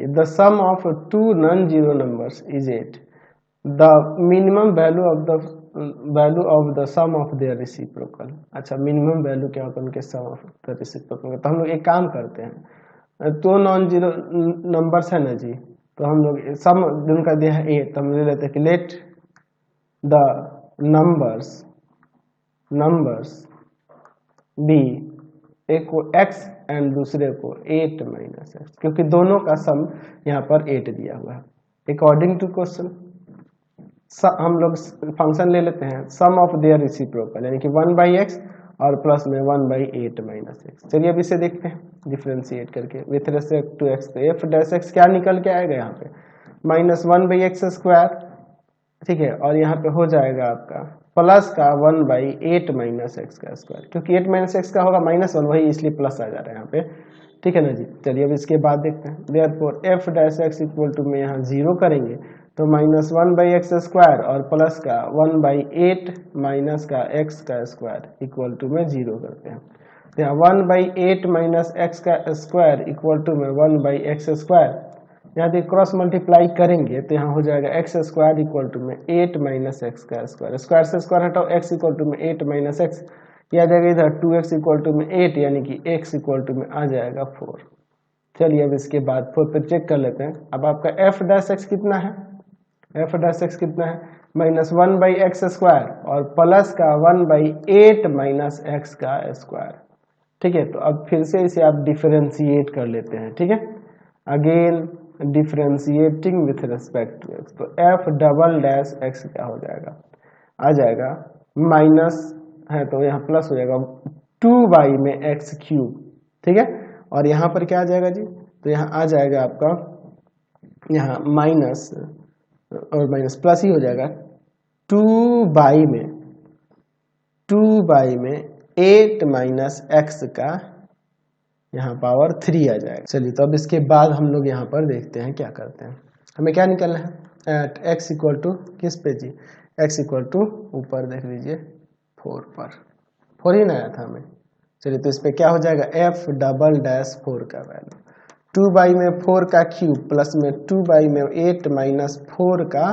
देखिए the sum of two non zero numbers is 8, the minimum value of the sum of their reciprocal. अच्छा, minimum value क्या होता है उनके सम of the reciprocal. तो हम लोग एक काम करते हैं, तो नॉन जीरो नंबर्स है ना जी, तो हम लोग सम जिनका दिया है 8, तो हम ले लेते हैं कि लेट द नंबर्स बी, एक को x एंड दूसरे को 8 माइनस एक्स, क्योंकि दोनों का सम यहाँ पर 8 दिया हुआ है। अकॉर्डिंग टू क्वेश्चन हम लोग फंक्शन ले लेते हैं सम ऑफ देयर रेसिप्रोकल, यानी कि 1/x और प्लस में 1/8 माइनस एक्स। चलिए अब इसे देखते हैं डिफ्रेंशिएट करके विथ रेस्पेक्ट टू x। तो एफ डैश एक्स क्या निकल के आएगा यहाँ पे, -1/x², ठीक है, और यहाँ पे हो जाएगा आपका प्लस का 1/8 माइनस एक्स का स्क्वायर, क्योंकि 8 माइनस एक्स का होगा -1 वही, इसलिए प्लस आ जा रहा है यहाँ पे, ठीक है ना जी। चलिए अब इसके बाद देखते हैं, therefore f dash x equal to में यहाँ 0 करेंगे तो -1/x² और प्लस का 1/8 माइनस का एक्स का स्क्वायर इक्वल टू में 0 करते हैं। तो यहाँ 1/8 माइनस एक्स का स्क्वायर इक्वल टू में 1/x², यहाँ देखिए क्रॉस मल्टीप्लाई करेंगे तो यहाँ हो जाएगा x² इक्वल टू में 8 माइनस एक्स का स्क्वायर, स्क्वायर से स्क्वायर हटाओ, x इक्वल टू में 8 माइनस एक्स, यह आ जाएगा इधर 2x इक्वल टू में 8, यानी कि x इक्वल टू में आ जाएगा 4। चलिए अब इसके बाद 4 पे चेक कर लेते हैं। अब आपका f डैश एक्स कितना है, f डैश एक्स कितना है -1/x² और प्लस का 1/8 माइनस एक्स का स्क्वायर, ठीक है। तो अब फिर से इसे आप डिफरेंशिएट कर लेते हैं, ठीक है, again differentiating with respect to x. तो एफ डबल डैश एक्स क्या हो जाएगा, आ जाएगा माइनस है तो यहाँ प्लस हो जाएगा 2y में x³, ठीक है, और यहाँ पर क्या आ जाएगा जी, तो यहाँ आ जाएगा आपका यहाँ माइनस और माइनस प्लस ही हो जाएगा 2y में 8 माइनस एक्स का यहाँ पावर 3 आ जाएगा। चलिए तो अब इसके बाद हम लोग यहाँ पर देखते हैं क्या करते हैं, हमें क्या निकलना है एट x इक्वल टू किस पे जी, x इक्वल टू ऊपर देख लीजिए 4 पर, 4 ही ना आया था हमें। चलिए तो इस पे क्या हो जाएगा f डबल डैश 4 का वैल्यू 2y में 4 का क्यूब प्लस में 2y में 8 माइनस 4 का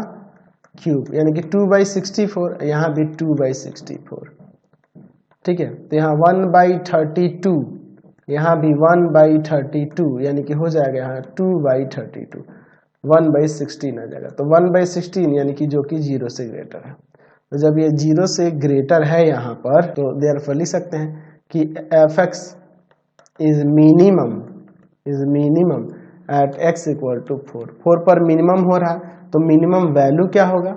क्यूब, यानी कि 2/64, यहाँ भी 2/64, ठीक है। तो यहाँ 1/32, यहाँ भी 1/32, यानी कि हो जाएगा यहाँ 2/32, 1/16 आ जाएगा। तो 1/16 यानी कि जो कि 0 से ग्रेटर है। तो जब ये 0 से ग्रेटर है यहाँ पर, तो देयरफॉर लिख सकते हैं कि f(x) is minimum at x equal to 4। 4 पर मिनिमम हो रहा है, तो मिनिमम वैल्यू क्या होगा,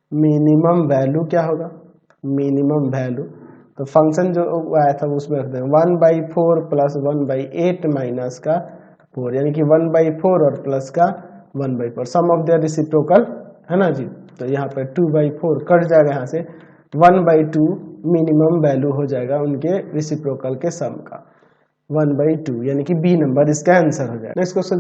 मिनिमम वैल्यू तो फंक्शन जो आया था उसमें रखते हैं 1/4 प्लस 1/8 माइनस का 4, यानी कि 1/4 और प्लस का 1/4 सम ऑफ देयर रेसिप्रोकल है ना जी। तो यहाँ पे 2/4 कट जाएगा, यहाँ से 1/2 मिनिमम वैल्यू हो जाएगा उनके रेसिप्रोकल के सम का 1/2, यानी कि बी नंबर इसका आंसर हो जाएगा। Next question